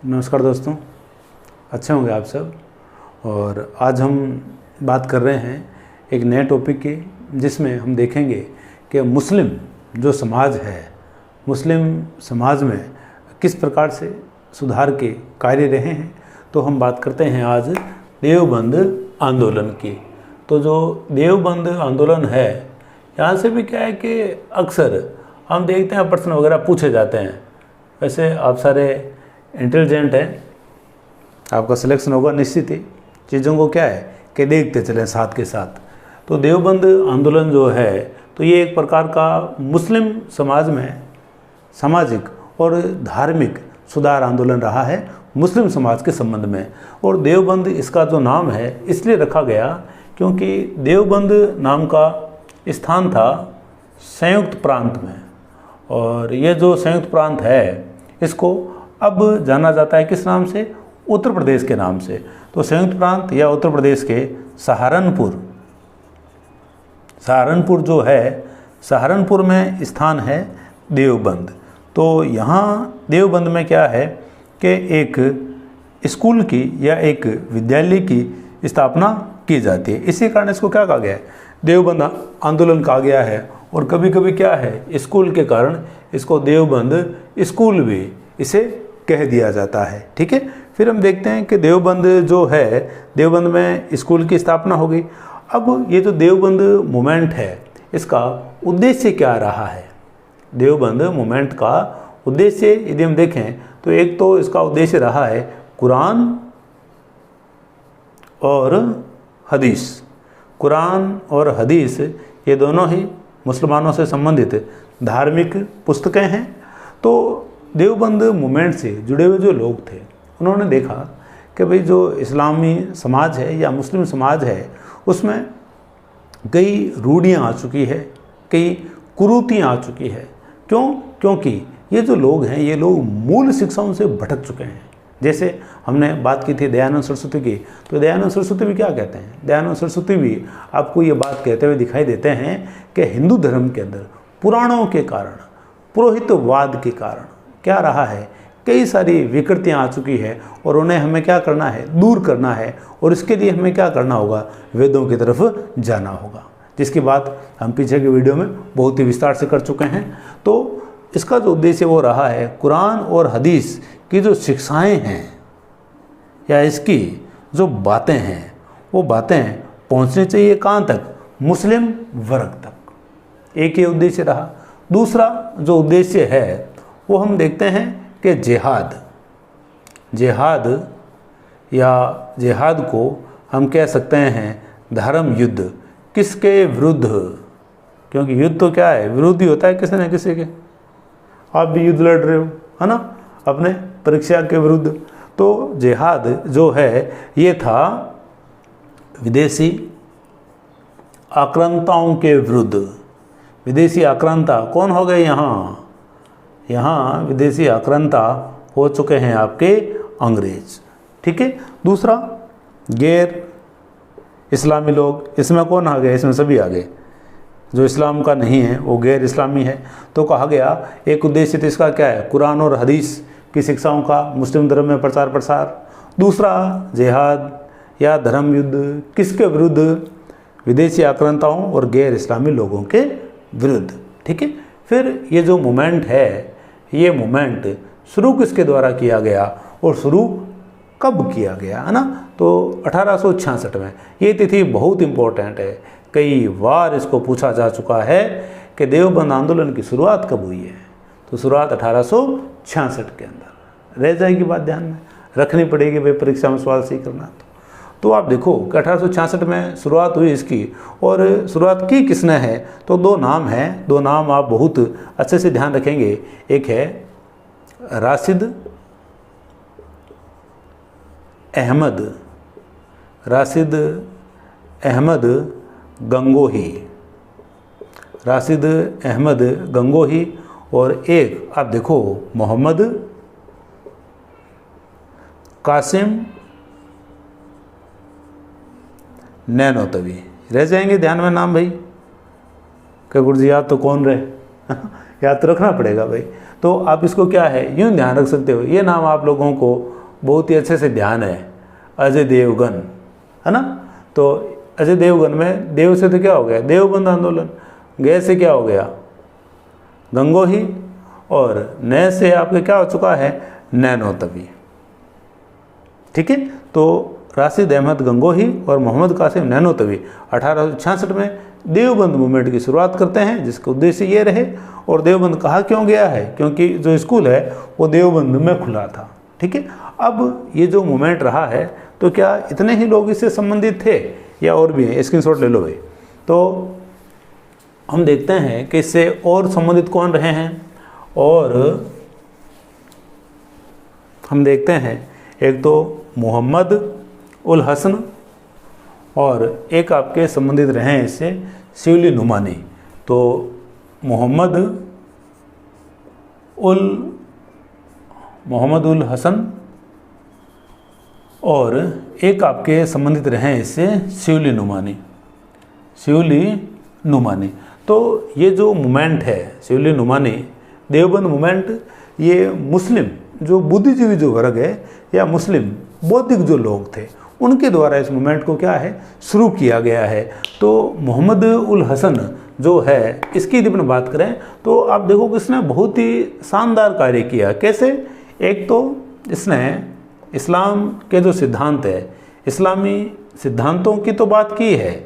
नमस्कार दोस्तों, अच्छे होंगे आप सब। और आज हम बात कर रहे हैं एक नए टॉपिक की, जिसमें हम देखेंगे कि मुस्लिम जो समाज है, मुस्लिम समाज में किस प्रकार से सुधार के कार्य रहे हैं। तो हम बात करते हैं आज देवबंद आंदोलन की। तो जो देवबंद आंदोलन है, यहाँ से भी क्या है कि अक्सर हम देखते हैं प्रश्न वगैरह पूछे जाते हैं। वैसे आप सारे इंटेलिजेंट हैं, आपका सिलेक्शन होगा निश्चित ही। चीज़ों को क्या है कि देखते चलें साथ के साथ। तो देवबंद आंदोलन जो है, तो ये एक प्रकार का मुस्लिम समाज में सामाजिक और धार्मिक सुधार आंदोलन रहा है मुस्लिम समाज के संबंध में। और देवबंद इसका जो नाम है इसलिए रखा गया क्योंकि देवबंद नाम का स्थान था संयुक्त प्रांत में। और ये जो संयुक्त प्रांत है, इसको अब जाना जाता है किस नाम से? उत्तर प्रदेश के नाम से। तो संयुक्त प्रांत या उत्तर प्रदेश के सहारनपुर जो है, सहारनपुर में स्थान है देवबंद। तो यहाँ देवबंद में क्या है कि एक स्कूल की या एक विद्यालय की स्थापना की जाती है। इसी कारण इसको क्या कहा गया है? देवबंद आंदोलन कहा गया है। और कभी कभी क्या है, स्कूल के कारण इसको देवबंद स्कूल भी इसे कह दिया जाता है। ठीक है, फिर हम देखते हैं कि देवबंद जो है, देवबंद में स्कूल की स्थापना हो गई। अब ये जो देवबंद मूवमेंट है, इसका उद्देश्य क्या रहा है? देवबंद मूवमेंट का उद्देश्य यदि हम देखें तो एक तो इसका उद्देश्य रहा है कुरान और हदीस। कुरान और हदीस ये दोनों ही मुसलमानों से संबंधित धार्मिक पुस्तकें हैं। तो देवबंद मूवमेंट से जुड़े हुए जो लोग थे, उन्होंने देखा कि भाई जो इस्लामी समाज है या मुस्लिम समाज है, उसमें कई रूढ़ियाँ आ चुकी है, कई कुरीतियाँ आ चुकी है। क्यों? क्योंकि ये जो लोग हैं, ये लोग मूल शिक्षाओं से भटक चुके हैं। जैसे हमने बात की थी दयानंद सरस्वती की, तो दयानंद सरस्वती भी क्या कहते हैं? दयानंद सरस्वती भी आपको ये बात कहते हुए दिखाई देते हैं कि हिंदू धर्म के अंदर पुराणों के कारण, पुरोहितवाद के कारण क्या रहा है, कई सारी विकृतियाँ आ चुकी है और उन्हें हमें क्या करना है? दूर करना है। और इसके लिए हमें क्या करना होगा? वेदों की तरफ जाना होगा, जिसकी बात हम पीछे के वीडियो में बहुत ही विस्तार से कर चुके हैं। तो इसका जो उद्देश्य वो रहा है, कुरान और हदीस की जो शिक्षाएं हैं या इसकी जो बातें हैं, वो बातें पहुंचनी चाहिए कहाँ तक? मुस्लिम वर्ग तक। एक ये उद्देश्य रहा। दूसरा जो उद्देश्य है वो हम देखते हैं कि जिहाद को हम कह सकते हैं धर्म युद्ध। किसके विरुद्ध? क्योंकि युद्ध तो क्या है, विरोध ही होता है किसी न किसी के। आप भी युद्ध लड़ रहे हो, है ना, अपने परीक्षा के विरुद्ध। तो जिहाद जो है, ये था विदेशी आक्रांताओं के विरुद्ध। विदेशी आक्रांता कौन हो गए? यहाँ विदेशी आक्रांता हो चुके हैं आपके अंग्रेज। ठीक है। दूसरा, गैर इस्लामी लोग, इसमें कौन आ गए? इसमें सभी आ गए। जो इस्लाम का नहीं है वो गैर इस्लामी है। तो कहा गया एक उद्देश्य तो इसका क्या है? कुरान और हदीस की शिक्षाओं का मुस्लिम धर्म में प्रचार प्रसार। दूसरा, जिहाद या धर्म युद्ध। किसके विरुद्ध? विदेशी आक्रांताओं और गैर इस्लामी लोगों के विरुद्ध। ठीक है। फिर ये जो मूवमेंट है, ये मूवमेंट शुरू किसके द्वारा किया गया और शुरू कब किया गया, है ना? तो 1866 में। ये तिथि बहुत इम्पोर्टेंट है, कई बार इसको पूछा जा चुका है कि देवबंद आंदोलन की शुरुआत कब हुई है। तो शुरुआत 1866 के अंदर रह जाएगी। बात ध्यान में रखनी पड़ेगी भाई, परीक्षा में सवाल सही करना। तो आप देखो कि 1866 में शुरुआत हुई इसकी। और शुरुआत की किसने है? तो दो नाम हैं, दो नाम आप बहुत अच्छे से ध्यान रखेंगे। एक है राशिद अहमद गंगोही। राशिद अहमद गंगोही। और एक आप देखो मोहम्मद कासिम नैनोतवी। रह जाएंगे ध्यान में नाम भाई, कि गुरु जी याद तो कौन रहे याद तो रखना पड़ेगा भाई। तो आप इसको क्या है यूँ ध्यान रख सकते हो, ये नाम आप लोगों को बहुत ही अच्छे से ध्यान है, अजय देवगन, है ना। तो अजय देवगन में देव से तो क्या हो गया देवबंद आंदोलन, गए से क्या हो गया गंगोही, और नए से आपके क्या हो चुका है नैनोतवी। ठीक है, तो राशिद अहमद गंगोही और मोहम्मद कासिम नैनोतवी 1866 में देवबंद मूवमेंट की शुरुआत करते हैं, जिसका उद्देश्य ये रहे। और देवबंद कहा क्यों गया है, क्योंकि जो स्कूल है वो देवबंद में खुला था। ठीक है, अब ये जो मूवमेंट रहा है तो क्या इतने ही लोग इससे संबंधित थे या और भी हैं, स्क्रीनशॉट ले लो भाई। तो हम देखते हैं कि इससे और संबंधित कौन रहे हैं, और हम देखते हैं एक तो मोहम्मद उल हसन और एक आपके संबंधित रहे हैं इससे शिवली नुमानी। तो मोहम्मद उल हसन और एक आपके संबंधित रहे हैं इससे शिवली नुमानी। तो ये जो मूवमेंट है शिवली नुमानी देवबंद मूवमेंट, ये मुस्लिम जो बुद्धिजीवी जो वर्ग है या मुस्लिम बौद्धिक जो लोग थे उनके द्वारा इस मूवमेंट को क्या है शुरू किया गया है। तो मोहम्मद उल हसन जो है इसकी यदि अपन बात करें तो आप देखो कि इसने बहुत ही शानदार कार्य किया। कैसे, एक तो इसने इस्लाम के जो सिद्धांत है, इस्लामी सिद्धांतों की तो बात की है,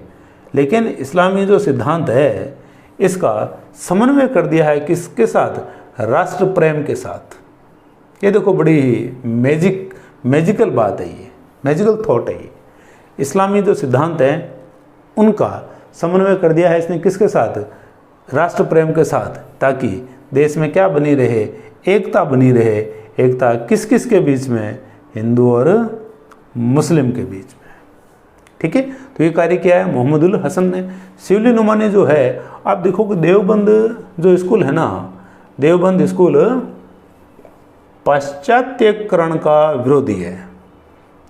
लेकिन इस्लामी जो सिद्धांत है इसका समन्वय कर दिया है किसके साथ, राष्ट्र प्रेम के साथ। ये देखो बड़ी ही मैजिकल बात है, ये मैजिकल थॉट है। ये इस्लामी जो सिद्धांत हैं उनका समन्वय कर दिया है इसने किसके साथ, राष्ट्र प्रेम के साथ, ताकि देश में क्या बनी रहे, एकता बनी रहे। एकता किस किस के बीच में, हिंदू और मुस्लिम के बीच में। ठीक है, तो ये कार्य किया है मोहम्मद उल हसन ने। शिवली नुमानी जो है, आप देखो कि देवबंद जो स्कूल है ना, देवबंद स्कूल पाश्चात्यकरण का विरोधी है।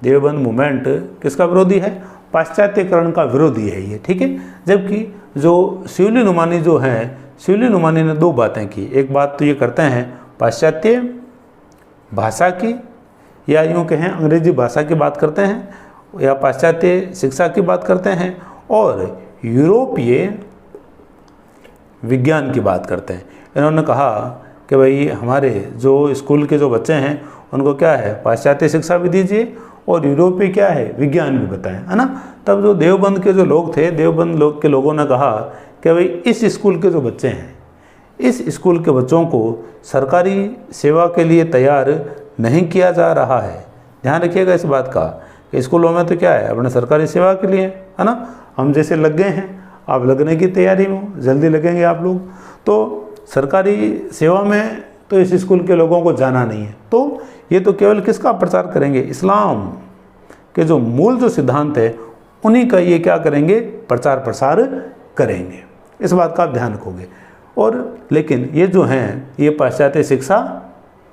देवबंद मूवमेंट किसका विरोधी है, पाश्चात्यकरण का विरोधी है ये। ठीक है, जबकि जो शिवली नुमानी जो है, शिवली नुमानी ने दो बातें की। एक बात तो ये करते हैं पाश्चात्य भाषा की, या यूँ कहें अंग्रेजी भाषा की बात करते हैं, या पाश्चात्य शिक्षा की बात करते हैं, और यूरोपीय विज्ञान की बात करते हैं। इन्होंने कहा कि भाई हमारे जो स्कूल के जो बच्चे हैं उनको क्या है पाश्चात्य शिक्षा भी दीजिए और यूरोपीय क्या है विज्ञान भी बताएं, है ना। तब जो देवबंद के जो लोग थे, देवबंद लोग के लोगों ने कहा कि भाई इस स्कूल के जो बच्चे हैं, इस स्कूल के बच्चों को सरकारी सेवा के लिए तैयार नहीं किया जा रहा है। ध्यान रखिएगा इस बात का कि स्कूलों में तो क्या है अपने सरकारी सेवा के लिए, है ना। हम जैसे लग गए हैं, आप लगने की तैयारी में, जल्दी लगेंगे आप लोग, तो सरकारी सेवा में तो इस स्कूल के लोगों को जाना नहीं है। तो ये तो केवल किसका प्रचार करेंगे, इस्लाम के जो मूल जो सिद्धांत है उन्हीं का ये क्या करेंगे, प्रचार प्रसार करेंगे। इस बात का आप ध्यान रखोगे। और लेकिन ये जो हैं ये पाश्चात्य शिक्षा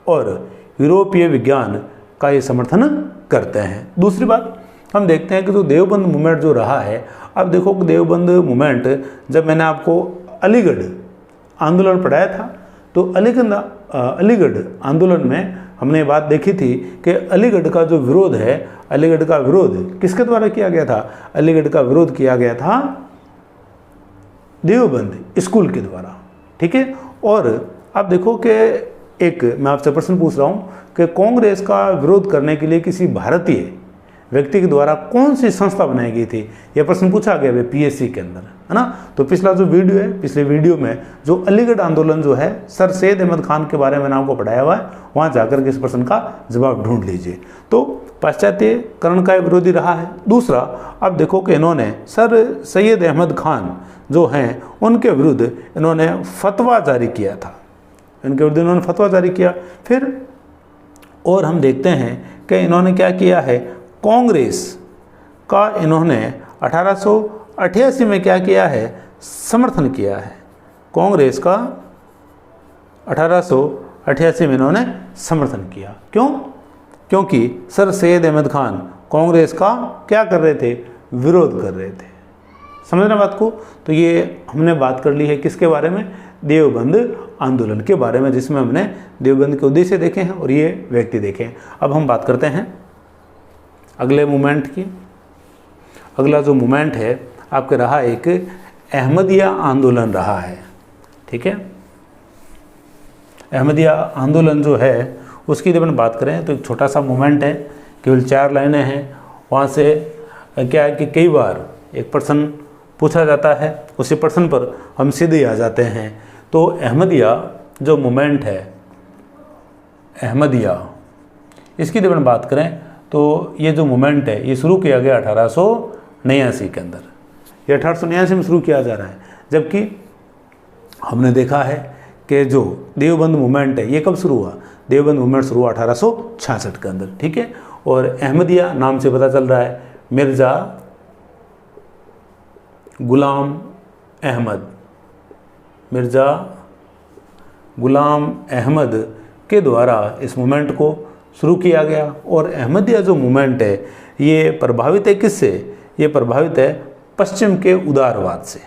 और यूरोपीय विज्ञान का ये समर्थन करते हैं। दूसरी बात हम देखते हैं कि जो देवबंद मूवमेंट जो रहा है, अब देखो कि देवबंद मूवमेंट, जब मैंने आपको अलीगढ़ आंदोलन पढ़ाया था तो अलीगढ़ आंदोलन में हमने बात देखी थी कि अलीगढ़ का जो विरोध है, अलीगढ़ का विरोध किसके द्वारा किया गया था, अलीगढ़ का विरोध किया गया था देवबंद स्कूल के द्वारा। ठीक है, और अब देखो कि एक मैं आपसे प्रश्न पूछ रहा हूँ कि कांग्रेस का विरोध करने के लिए किसी भारतीय व्यक्ति के द्वारा कौन सी संस्था बनाई गई थी, यह प्रश्न पूछा गया है पीएससी के अंदर, है ना। तो पिछला जो वीडियो है, पिछले वीडियो में जो अलीगढ़ आंदोलन जो है सर सैयद अहमद खान के बारे में मैंने आपको पढ़ाया हुआ है, वहाँ जाकर के इस प्रश्न का जवाब ढूंढ लीजिए। तो पाश्चात्यकरण का विरोधी रहा है। दूसरा, अब देखो कि इन्होंने सर सैयद अहमद खान जो हैं उनके विरुद्ध इन्होंने फतवा जारी किया था, इनके विरुद्ध इन्होंने फतवा जारी किया। फिर और हम देखते हैं कि इन्होंने क्या किया है, कांग्रेस का इन्होंने 1888 में क्या किया है, समर्थन किया है। कांग्रेस का 1888 में इन्होंने समर्थन किया। क्यों? क्योंकि सर सैयद अहमद खान कांग्रेस का क्या कर रहे थे, विरोध कर रहे थे। समझ रहे बात को। तो ये हमने बात कर ली है किसके बारे में, देवबंद आंदोलन के बारे में, जिसमें हमने देवबंद के उद्देश्य देखे हैं और ये व्यक्ति देखे हैं। अब हम बात करते हैं अगले मूवमेंट की। अगला जो मूवमेंट है आपके रहा एक अहमदिया आंदोलन रहा है। ठीक है, अहमदिया आंदोलन जो है उसकी जब हम बात करें तो एक छोटा सा मूवमेंट है, केवल 4 लाइनें हैं। वहाँ से क्या है कि कई बार एक प्रश्न पूछा जाता है, उसी प्रश्न पर हम सीधे आ जाते हैं। तो अहमदिया जो मूवमेंट है, अहमदिया, इसकी जब हम बात करें तो ये जो मूवमेंट है ये शुरू किया गया 1889 के अंदर। ये 1889 में शुरू किया जा रहा है, जबकि हमने देखा है कि जो देवबंद मूवमेंट है ये कब शुरू हुआ? देवबंद मूवमेंट शुरू हुआ 1866 के अंदर। ठीक है, और अहमदिया नाम से पता चल रहा है मिर्ज़ा गुलाम अहमद, मिर्ज़ा गुलाम अहमद के द्वारा इस मूवमेंट को शुरू किया गया। और अहमदिया जो मूवमेंट है ये प्रभावित है किससे? ये प्रभावित है पश्चिम के उदारवाद से।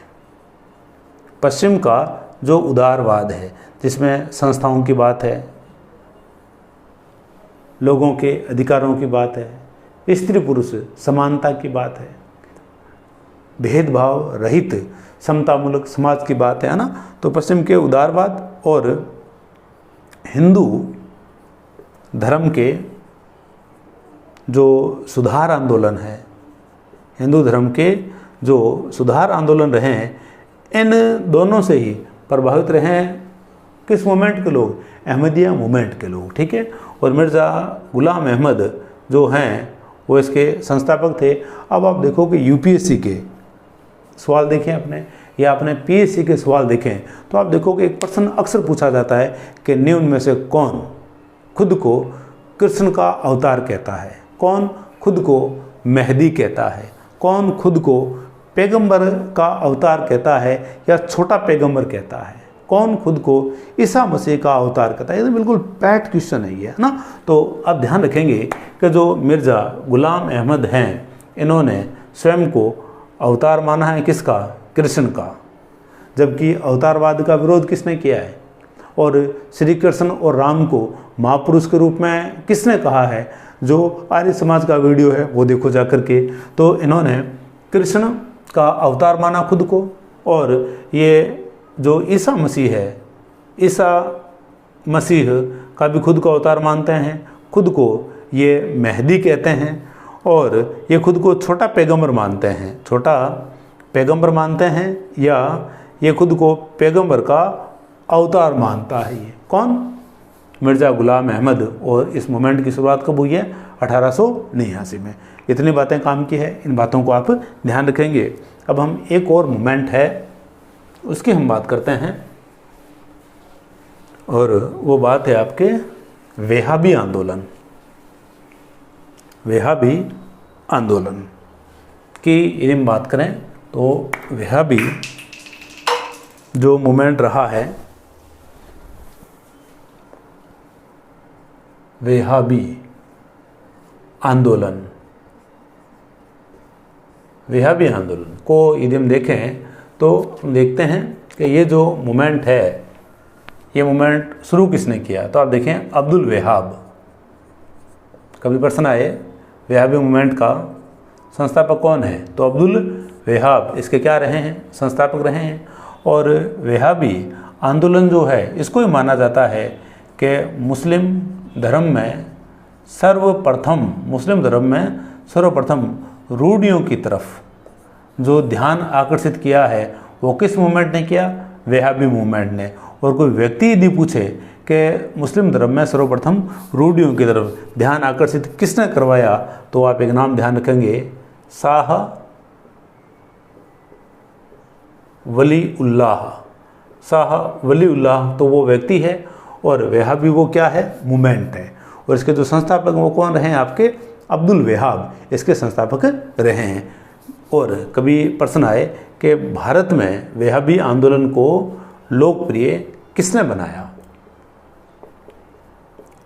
पश्चिम का जो उदारवाद है जिसमें संस्थाओं की बात है, लोगों के अधिकारों की बात है, स्त्री पुरुष समानता की बात है, भेदभाव रहित समतामूलक समाज की बात है ना। तो पश्चिम के उदारवाद और हिंदू धर्म के जो सुधार आंदोलन है, हिंदू धर्म के जो सुधार आंदोलन रहे हैं, इन दोनों से ही प्रभावित रहे हैं किस मूवमेंट के लोग? अहमदिया मूवमेंट के लोग। ठीक है, और मिर्ज़ा गुलाम अहमद जो हैं वो इसके संस्थापक थे। अब आप देखो कि यूपीएससी के सवाल देखें आपने, या आपने पीएससी के सवाल देखें, तो आप देखो कि एक प्रश्न अक्सर पूछा जाता है कि निम्न में से कौन खुद को कृष्ण का अवतार कहता है? कौन खुद को मेहदी कहता है? कौन खुद को पैगंबर का अवतार कहता है या छोटा पैगंबर कहता है? कौन खुद को ईसा मसीह का अवतार कहता है? ये तो बिल्कुल पैट क्वेश्चन है ये, है ना। तो आप ध्यान रखेंगे कि जो मिर्ज़ा गुलाम अहमद हैं, इन्होंने स्वयं को अवतार माना है किसका? कृष्ण का। जबकि अवतारवाद का विरोध किसने किया है? और श्री कृष्ण और राम को महापुरुष के रूप में किसने कहा है? जो आर्य समाज का वीडियो है वो देखो जा कर के। तो इन्होंने कृष्ण का अवतार माना खुद को, और ये जो ईसा मसीह है, ईसा मसीह का भी खुद को अवतार मानते हैं, खुद को ये मेहदी कहते हैं, और ये खुद को छोटा पैगंबर मानते हैं। छोटा पैगंबर मानते हैं, या ये खुद को पैगंबर का अवतार मानता है। ये कौन? मिर्ज़ा गुलाम अहमद। और इस मूवमेंट की शुरुआत कब हुई है? 1889 में। इतनी बातें काम की है, इन बातों को आप ध्यान रखेंगे। अब हम एक और मूवमेंट है उसकी हम बात करते हैं, और वो बात है आपके वेहाबी आंदोलन। वेहाबी आंदोलन की यदि हम बात करें तो वेहाबी जो मूवमेंट रहा है, वेहाबी आंदोलन, वेहाबी आंदोलन को यदि हम देखें तो हम देखते हैं कि ये जो मूवमेंट है, ये मूवमेंट शुरू किसने किया? तो आप देखें अब्दुल वहाब। कभी प्रश्न आए वेहाबी मूवमेंट का संस्थापक कौन है? तो अब्दुल वहाब इसके क्या रहे हैं? संस्थापक रहे हैं। और वेहाबी आंदोलन जो है इसको ही माना जाता है कि मुस्लिम धर्म में सर्वप्रथम रूढ़ियों की तरफ जो ध्यान आकर्षित किया है वो किस मूवमेंट ने किया? वेहाबी मूवमेंट ने। और कोई व्यक्ति यदि पूछे कि मुस्लिम धर्म में सर्वप्रथम रूढ़ियों की तरफ ध्यान आकर्षित किसने करवाया, तो आप एक नाम ध्यान रखेंगे, शाह वलीउल्लाह। शाह वलीउल्लाह तो वो व्यक्ति है, और वेहाबी वो क्या है? मूवमेंट है। और इसके जो संस्थापक वो कौन रहे हैं? आपके अब्दुल वहाब इसके संस्थापक रहे हैं। और कभी प्रश्न आए कि भारत में वेहाबी आंदोलन को लोकप्रिय किसने बनाया,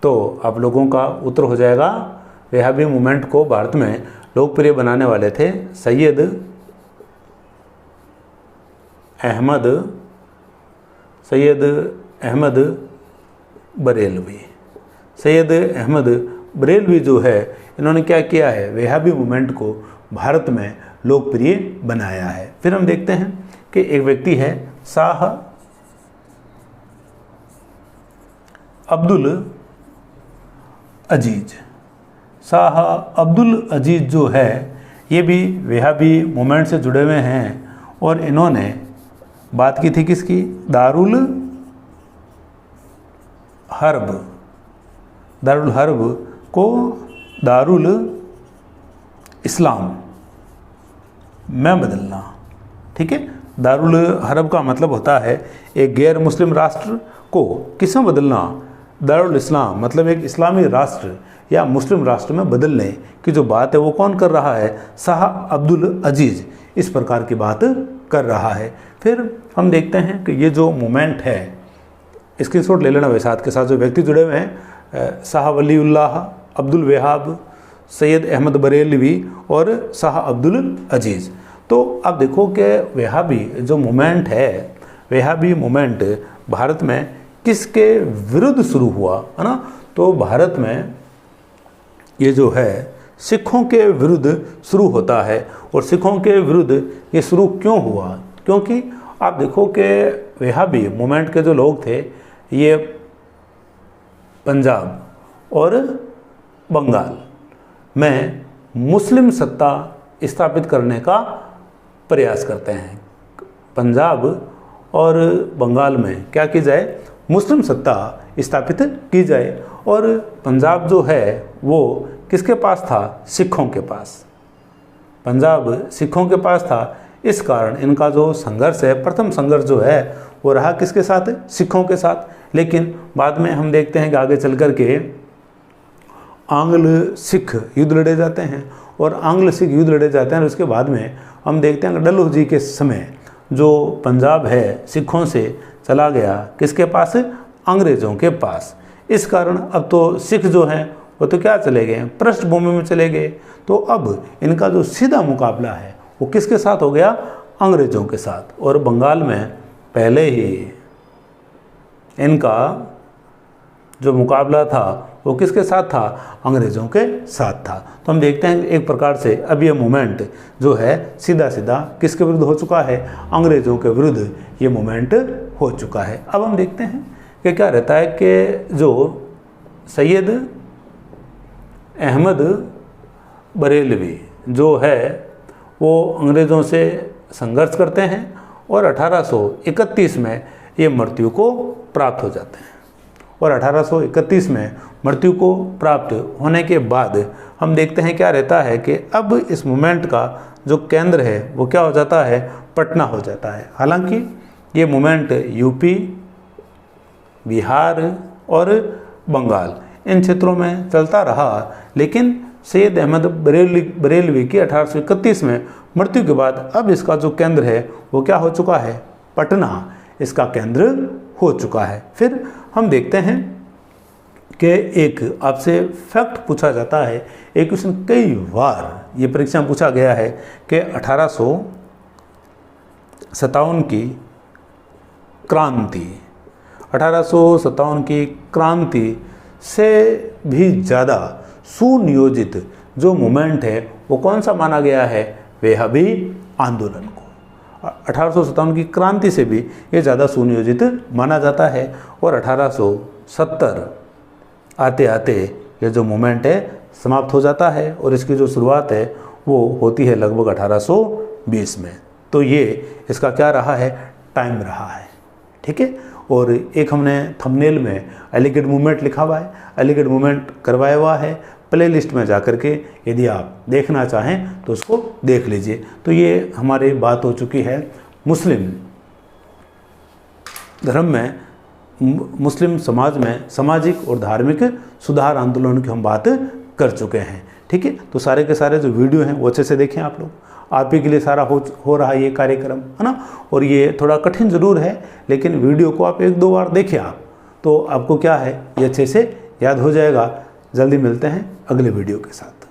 तो आप लोगों का उत्तर हो जाएगा वेहाबी मूवमेंट को भारत में लोकप्रिय बनाने वाले थे सैयद अहमद सैयद अहमद बरेलवी। सैयद अहमद बरेलवी जो है, इन्होंने क्या किया है, वहाबी मूवमेंट को भारत में लोकप्रिय बनाया है। फिर हम देखते हैं कि एक व्यक्ति है शाह अब्दुल अजीज। शाह अब्दुल अजीज जो है, ये भी वहाबी मूवमेंट से जुड़े हुए हैं और इन्होंने बात की थी किसकी, दारुल हर्ब को दारुल इस्लाम में बदलना। ठीक है, दारुल हर्ब का मतलब होता है एक गैर मुस्लिम राष्ट्र को किस में बदलना, दारुल इस्लाम मतलब एक इस्लामी राष्ट्र या मुस्लिम राष्ट्र में बदलने की जो बात है वो कौन कर रहा है, शाह अब्दुल अजीज इस प्रकार की बात कर रहा है। फिर हम देखते हैं कि ये जो मूवमेंट है, स्क्रीनशॉट ले लेना वैसे साथ के साथ जो व्यक्ति जुड़े हुए हैं, शाह वलीउल्लाह, अब्दुल वहाब, सैयद अहमद बरेलवी और शाह अब्दुल अजीज। तो अब देखो कि वहाबी जो मूवमेंट है, वहाबी मूवमेंट भारत में किसके विरुद्ध शुरू हुआ है ना, तो भारत में ये जो है सिखों के विरुद्ध शुरू होता है। और सिखों के विरुद्ध ये शुरू क्यों हुआ, क्योंकि आप देखो कि वहाबी मूवमेंट के जो लोग थे ये पंजाब और बंगाल में मुस्लिम सत्ता स्थापित करने का प्रयास करते हैं। पंजाब और बंगाल में क्या की जाए, मुस्लिम सत्ता स्थापित की जाए। और पंजाब जो है वो किसके पास था, सिखों के पास। पंजाब सिखों के पास था, इस कारण इनका जो संघर्ष है, प्रथम संघर्ष जो है वो रहा किसके साथ, सिखों के साथ। लेकिन बाद में हम देखते हैं कि आगे चल कर के आंग्ल सिख युद्ध लड़े जाते हैं और आंग्ल सिख युद्ध लड़े जाते हैं। और उसके बाद में हम देखते हैं कि डलहौजी के समय जो पंजाब है सिखों से चला गया किसके पास, अंग्रेज़ों के पास। इस कारण अब तो सिख जो हैं वो तो क्या चले गए, पृष्ठभूमि में चले गए। तो अब इनका जो सीधा मुकाबला है वो किसके साथ हो गया, अंग्रेज़ों के साथ। और बंगाल में पहले ही इनका जो मुकाबला था वो किसके साथ था, अंग्रेज़ों के साथ था। तो हम देखते हैं एक प्रकार से अब ये मूवमेंट जो है सीधा सीधा किसके विरुद्ध हो चुका है, अंग्रेज़ों के विरुद्ध ये मूवमेंट हो चुका है। अब हम देखते हैं कि क्या रहता है कि जो सैयद अहमद बरेलवी जो है वो अंग्रेज़ों से संघर्ष करते हैं और 1831 में ये मृत्यु को प्राप्त हो जाते हैं। और 1831 में मृत्यु को प्राप्त होने के बाद हम देखते हैं क्या रहता है कि अब इस मूवमेंट का जो केंद्र है वो क्या हो जाता है, पटना हो जाता है। हालांकि ये मूवमेंट यूपी, बिहार और बंगाल इन क्षेत्रों में चलता रहा, लेकिन सैयद अहमद बरेलवी की 1831 में मृत्यु के बाद अब इसका जो केंद्र है वो क्या हो चुका है, पटना इसका केंद्र हो चुका है। फिर हम देखते हैं कि एक आपसे फैक्ट पूछा जाता है, एक क्वेश्चन कई बार ये परीक्षा में पूछा गया है कि 1857 की क्रांति, 1857 की क्रांति से भी ज़्यादा सुनियोजित जो मूवमेंट है वो कौन सा माना गया है, वहाबी आंदोलन को। 1857 की क्रांति से भी ये ज़्यादा सुनियोजित माना जाता है। और 1870 आते आते ये जो मूवमेंट है समाप्त हो जाता है और इसकी जो शुरुआत है वो होती है लगभग 1820 में। तो ये इसका क्या रहा है, टाइम रहा है। ठीक है, और एक हमने थंबनेल में अलीगढ़ मूवमेंट लिखा हुआ है, अलीगढ़ मूवमेंट करवाया हुआ है, प्ले लिस्ट में जाकर के यदि आप देखना चाहें तो उसको देख लीजिए। तो ये हमारी बात हो चुकी है मुस्लिम धर्म में, मुस्लिम समाज में सामाजिक और धार्मिक सुधार आंदोलन की हम बात कर चुके हैं। ठीक है, तो सारे के सारे जो वीडियो हैं वो अच्छे से देखें आप लोग, आप ही के लिए सारा हो रहा है ये कार्यक्रम, है ना। और ये थोड़ा कठिन ज़रूर है, लेकिन वीडियो को आप 1-2 बार देखें आप, तो आपको क्या है ये अच्छे से याद हो जाएगा। जल्दी मिलते हैं अगले वीडियो के साथ।